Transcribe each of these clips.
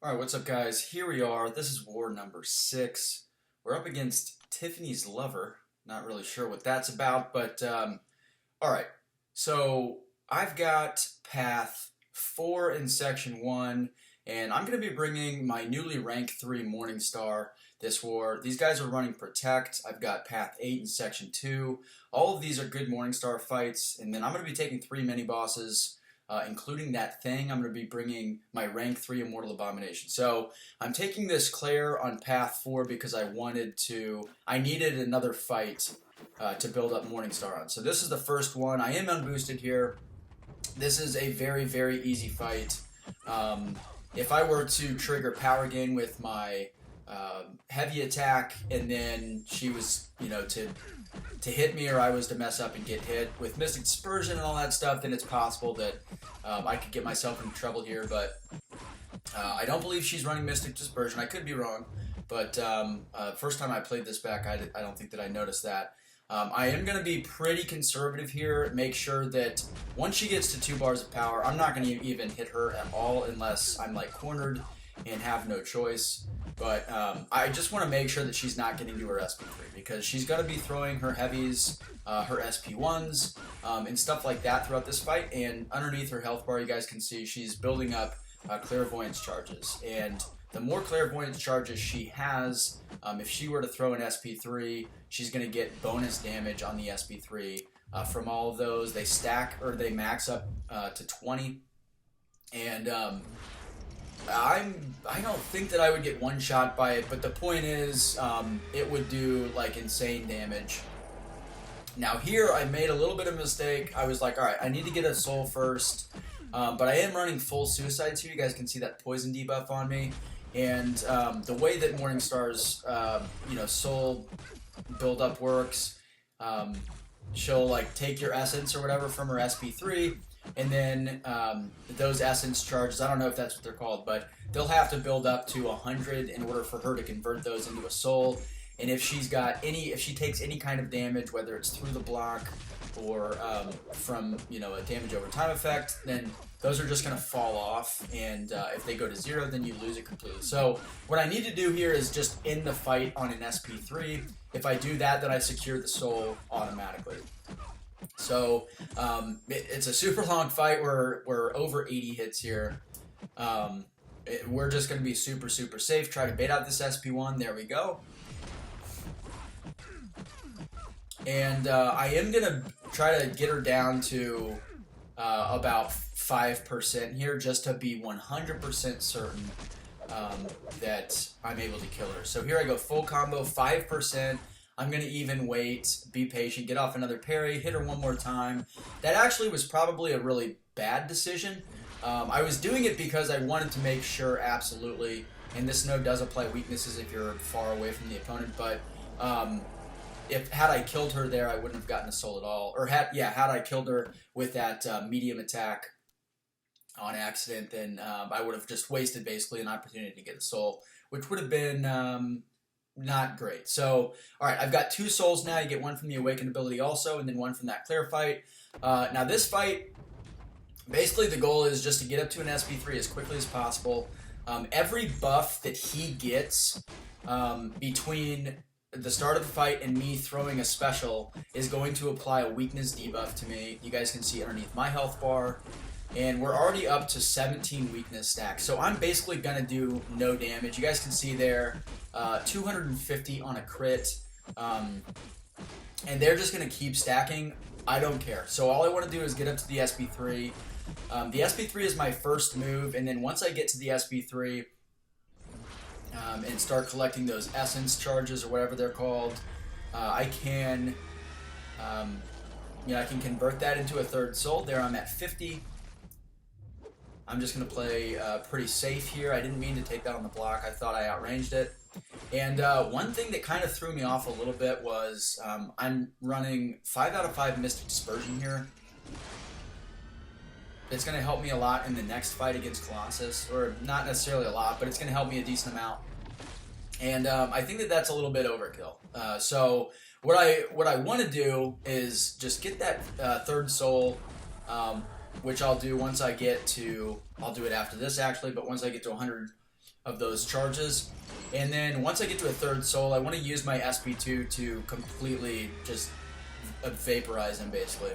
Alright, what's up guys? Here we are. This is war number 6. We're up against Tiffany's lover. Not really sure what that's about, but alright. So I've got path 4 in section 1, and I'm going to be bringing my newly rank 3 Morningstar this war. These guys are running Protect. I've got path 8 in section 2. All of these are good Morningstar fights, and then I'm going to be taking 3 mini-bosses. Including that thing, I'm going to be bringing my rank 3 Immortal Abomination. So I'm taking this Clairo on path 4 because I needed another fight to build up Morningstar on. So this is the first one. I am unboosted here. This is a very, very easy fight. If I were to trigger power gain with my heavy attack and then she was, to hit me, or I was to mess up and get hit with Mystic Dispersion and all that stuff, then it's possible that I could get myself into trouble here, but I don't believe she's running Mystic Dispersion. I could be wrong, but first time I played this back, I don't think that I noticed that. I am going to be pretty conservative here, make sure that once she gets to 2 bars of power, I'm not going to even hit her at all unless I'm like cornered and have no choice. But I just want to make sure that she's not getting to her SP3 because she's going to be throwing her heavies, her SP1s, and stuff like that throughout this fight. And underneath her health bar, you guys can see she's building up clairvoyance charges. And the more clairvoyance charges she has, if she were to throw an SP3, she's going to get bonus damage on the SP3 from all of those. They stack, or they max up to 20. And I don't think that I would get one shot by it, but the point is, it would do like insane damage. Now here, I made a little bit of a mistake. I was like, all right, I need to get a soul first, but I am running full suicides here. You guys can see that poison debuff on me, and the way that Morningstar's, soul buildup works, she'll like take your essence or whatever from her SP3. And then those essence charges, I don't know if that's what they're called, but they'll have to build up to 100 in order for her to convert those into a soul. And if she takes any kind of damage, whether it's through the block or from a damage over time effect, then those are just going to fall off. And if they go to 0, then you lose it completely. So what I need to do here is just end the fight on an SP3. If I do that, then I secure the soul automatically. So it's a super long fight. We're over 80 hits here. We're just going to be super, super safe. Try to bait out this SP1. There we go. And I am going to try to get her down to about 5% here just to be 100% certain that I'm able to kill her. So here I go, full combo, 5%. I'm going to even wait, be patient, get off another parry, hit her one more time. That actually was probably a really bad decision. I was doing it because I wanted to make sure, absolutely, and this node does apply weaknesses if you're far away from the opponent, but had I killed her there, I wouldn't have gotten a soul at all. Or had I killed her with that medium attack on accident, then I would have just wasted basically an opportunity to get a soul, which would have been not great. So, alright, I've got 2 souls now. You get one from the Awakened ability also, and then one from that Clairo fight. Now this fight, basically the goal is just to get up to an SP3 as quickly as possible. Every buff that he gets between the start of the fight and me throwing a special is going to apply a weakness debuff to me. You guys can see underneath my health bar. And we're already up to 17 weakness stacks. So I'm basically going to do no damage. You guys can see there, 250 on a crit. And they're just going to keep stacking. I don't care. So all I want to do is get up to the SP3. The SP3 is my first move. And then once I get to the SP3 and start collecting those essence charges or whatever they're called, I can convert that into a 3rd soul. There I'm at 50. I'm just going to play pretty safe here. I didn't mean to take that on the block. I thought I outranged it. And one thing that kind of threw me off a little bit was I'm running 5 out of 5 Mystic Dispersion here. It's going to help me a lot in the next fight against Colossus. Or not necessarily a lot, but it's going to help me a decent amount. And I think that that's a little bit overkill. So what I want to do is just get that 3rd soul, which I'll do once I get to, I'll do it after this actually, but once I get to 100 of those charges. And then once I get to a third soul, I want to use my SP2 to completely just vaporize him, basically,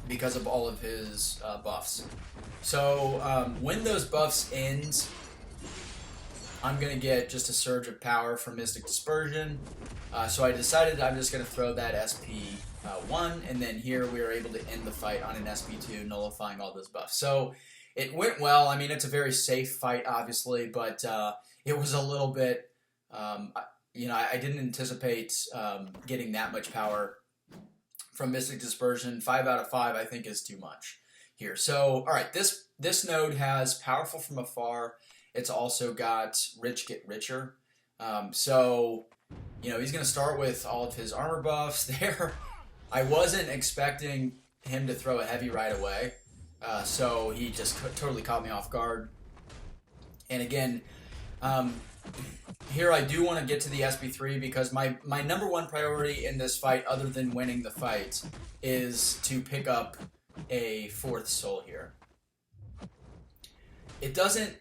because of all of his buffs. So when those buffs end, I'm going to get just a surge of power from Mystic Dispersion. So I decided I'm just going to throw that SP1, and then here we were able to end the fight on an SP2, nullifying all those buffs. So it went well. I mean, it's a very safe fight, obviously, but it was a little bit, you know, I didn't anticipate getting that much power from Mystic Dispersion. 5 out of 5, I think, is too much here. So, all right, this node has Powerful from Afar. It's also got Rich Get Richer. So, you know, he's going to start with all of his armor buffs there. I wasn't expecting him to throw a heavy right away. So he just totally caught me off guard. And again, here I do want to get to the SP3 because my number one priority in this fight, other than winning the fight, is to pick up a 4th soul here. It doesn't...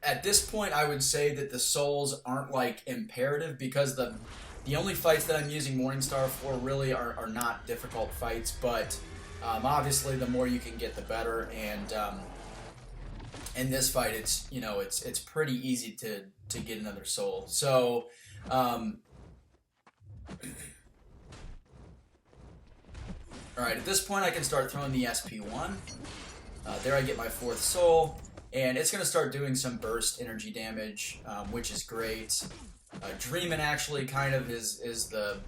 At this point, I would say that the souls aren't, like, imperative because the only fights that I'm using Morningstar for really are not difficult fights, but obviously the more you can get, the better, and in this fight, it's, you know, it's pretty easy to get another soul. So, alright, at this point I can start throwing the SP1. There I get my 4th soul. And it's going to start doing some burst energy damage, which is great. Dreamin' actually kind of is the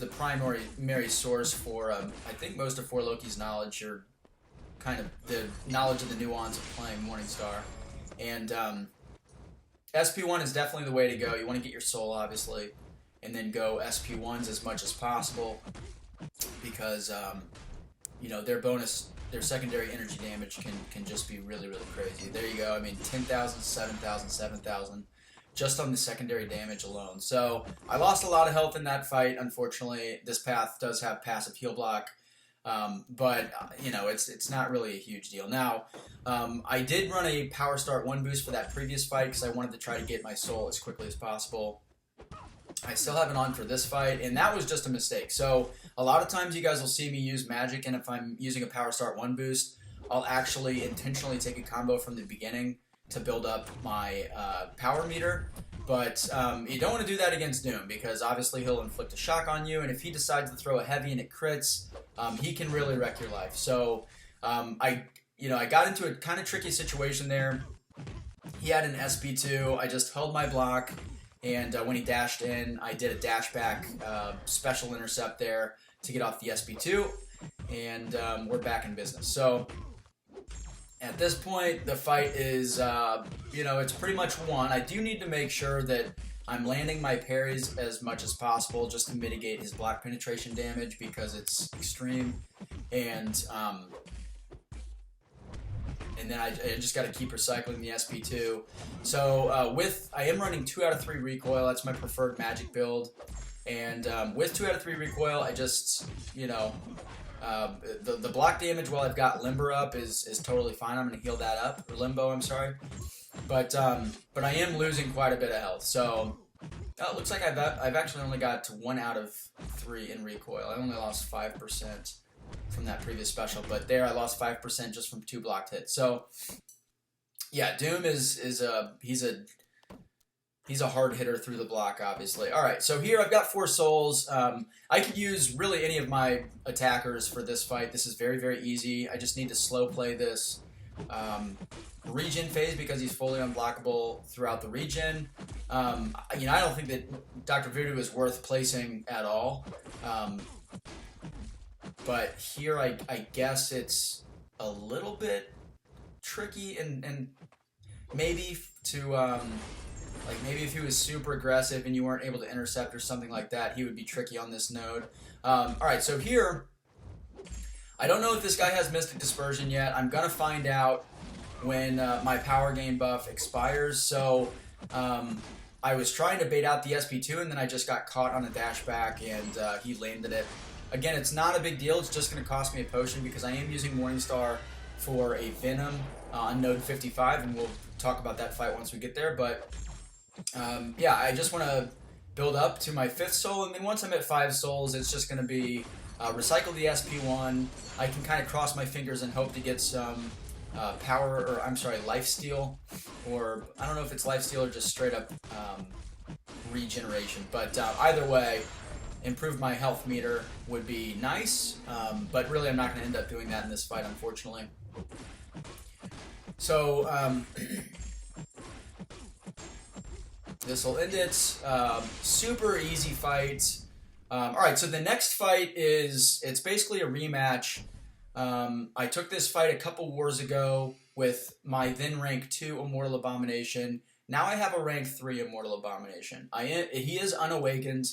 primary source for, I think, most of 4 Loki's knowledge, or kind of the knowledge of the nuance of playing Morningstar. And SP1 is definitely the way to go. You want to get your soul, obviously, and then go SP1s as much as possible because, you know, their secondary energy damage can just be really, really crazy. There you go. I mean, 10,000, 7,000, 7,000, just on the secondary damage alone. So I lost a lot of health in that fight, unfortunately. This path does have passive heal block, but, you know, it's not really a huge deal. Now, I did run a Power Start 1 boost for that previous fight because I wanted to try to get my soul as quickly as possible. I still have it on for this fight, and that was just a mistake. So a lot of times you guys will see me use Magik, and if I'm using a Power Start 1 boost, I'll actually intentionally take a combo from the beginning to build up my power meter. But you don't want to do that against Doom, because obviously he'll inflict a shock on you, and if he decides to throw a heavy and it crits, he can really wreck your life. So I got into a kind of tricky situation there. He had an SP2. I just held my block. And when he dashed in, I did a dash back special intercept there to get off the SP2, and we're back in business. So at this point, the fight is, you know, it's pretty much won. I do need to make sure that I'm landing my parries as much as possible just to mitigate his block penetration damage because it's extreme, and then I just got to keep recycling the SP2. So I am running 2 out of 3 recoil. That's my preferred Magik build. And with 2 out of 3 recoil, I just, you know, the block damage while I've got Limber up is totally fine. I'm going to heal that up, or Limbo, I'm sorry. But I am losing quite a bit of health. So it looks like I've actually only got 1 out of 3 in recoil. I only lost 5% from that previous special, but there I lost 5% just from 2 blocked hits. So yeah, Doom he's a hard hitter through the block, obviously. All right, so here I've got 4 souls. I could use really any of my attackers for this fight. This is very, very easy. I just need to slow play this regen phase because he's fully unblockable throughout the regen. You know, I don't think that Dr. Voodoo is worth placing at all. But here, I guess it's a little bit tricky, and maybe to, like, maybe if he was super aggressive and you weren't able to intercept or something like that, he would be tricky on this node. Alright, so here, I don't know if this guy has Mystic Dispersion yet. I'm going to find out when my power gain buff expires, so I was trying to bait out the SP2, and then I just got caught on a dash back, and he landed it. Again, it's not a big deal. It's just going to cost me a potion because I am using Morningstar for a Venom on node 55, and we'll talk about that fight once we get there. But yeah, I just want to build up to my 5th soul, and then once I'm at 5 souls, it's just going to be recycle the SP1. I can kind of cross my fingers and hope to get some lifesteal, or I don't know if it's lifesteal or just straight up regeneration. But either way, improve my health meter would be nice, but really I'm not going to end up doing that in this fight, unfortunately. So this will end it. Super easy fight. Alright, so the next fight it's basically a rematch. I took this fight a couple wars ago with my then rank 2 Immortal Abomination. Now I have a rank 3 Immortal Abomination. He is unawakened.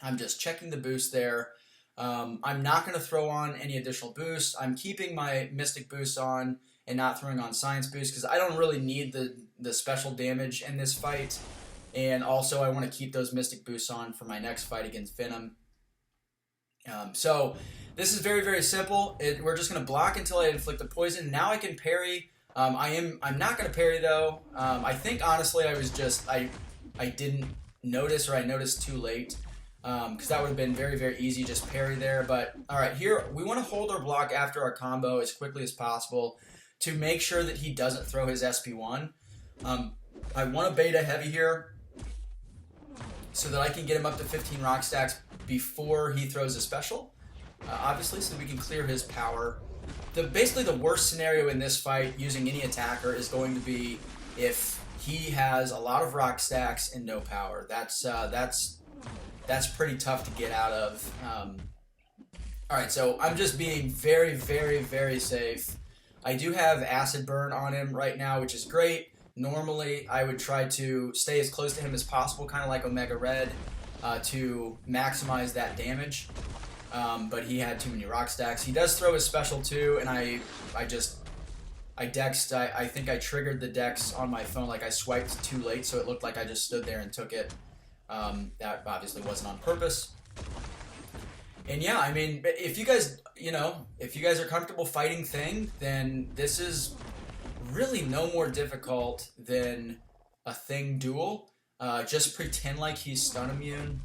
I'm just checking the boost there. I'm not going to throw on any additional boost. I'm keeping my Mystic boost on and not throwing on Science boost because I don't really need the special damage in this fight. And also I want to keep those Mystic boosts on for my next fight against Venom. So this is very, very simple. We're just going to block until I inflict a poison. Now I can parry. I'm not going to parry though. I think honestly I didn't notice, or I noticed too late. Because that would have been very, very easy, just parry there. But alright, here we want to hold our block after our combo as quickly as possible to make sure that he doesn't throw his SP1. I want to beta heavy here so that I can get him up to 15 rock stacks before he throws a special. Obviously, so that we can clear his power. Basically, the worst scenario in this fight using any attacker is going to be if he has a lot of rock stacks and no power. That's pretty tough to get out of. Alright, so I'm just being very, very, very safe. I do have Acid Burn on him right now, which is great. Normally, I would try to stay as close to him as possible, kind of like Omega Red, to maximize that damage. But he had too many rock stacks. He does throw his special too, and I think I triggered the dex on my phone, like I swiped too late, so it looked like I just stood there and took it. That obviously wasn't on purpose. And yeah, I mean, if you guys are comfortable fighting Thing, then this is really no more difficult than a Thing duel. Just pretend like he's stun immune,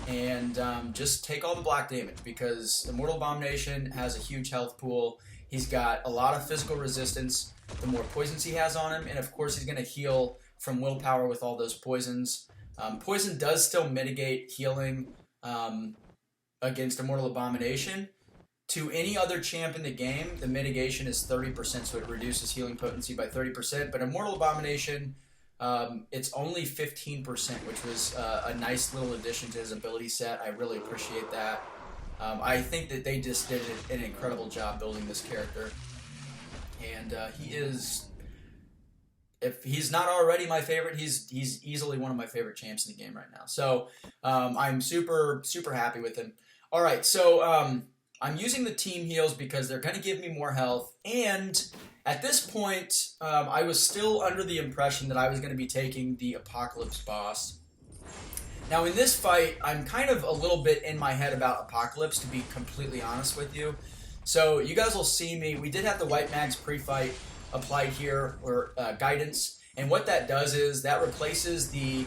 and just take all the block damage, because Immortal Abomination has a huge health pool. He's got a lot of physical resistance the more poisons he has on him, and of course he's going to heal from willpower with all those poisons. Poison does still mitigate healing against Immortal Abomination. To any other champ in the game, the mitigation is 30%, so it reduces healing potency by 30%. But Immortal Abomination, it's only 15%, which was a nice little addition to his ability set. I really appreciate that. I think that they just did an incredible job building this character. And he is... If he's not already my favorite, he's easily one of my favorite champs in the game right now. So I'm super, super happy with him. All right, so I'm using the team heals because they're going to give me more health. And at this point, I was still under the impression that I was going to be taking the Apocalypse boss. Now in this fight, I'm kind of a little bit in my head about Apocalypse, to be completely honest with you. So you guys will see me. We did have the White Mags pre-fight applied here, or guidance, and what that does is that replaces the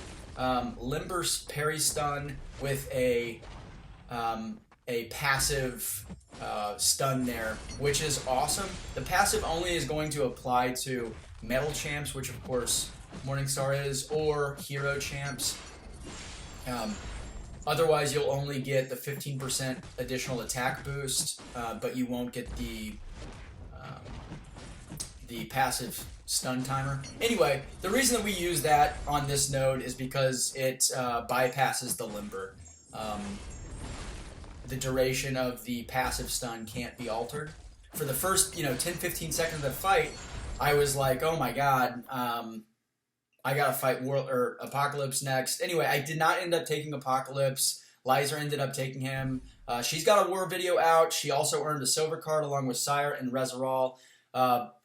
Limber's parry stun with a passive stun there, which is awesome. The passive only is going to apply to metal champs, which of course Morningstar is, or hero champs. Otherwise you'll only get the 15% additional attack boost, but you won't get the passive stun timer. Anyway, the reason that we use that on this node is because it bypasses the limber. The duration of the passive stun can't be altered. For the first 10-15 seconds of the fight, I was like, oh my god, I gotta fight Apocalypse next. Anyway, I did not end up taking Apocalypse. Liza ended up taking him. She's got a war video out. She also earned a silver card along with Sire and Rezeral.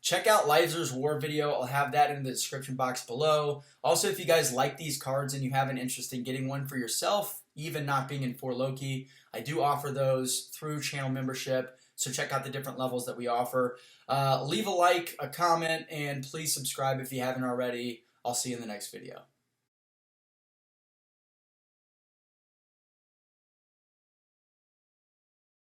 Check out Lizer's War video. I'll have that in the description box below. Also, if you guys like these cards and you have an interest in getting one for yourself, even not being in 4 Loki, I do offer those through channel membership. So check out the different levels that we offer. Leave a like, a comment, and please subscribe if you haven't already. I'll see you in the next video.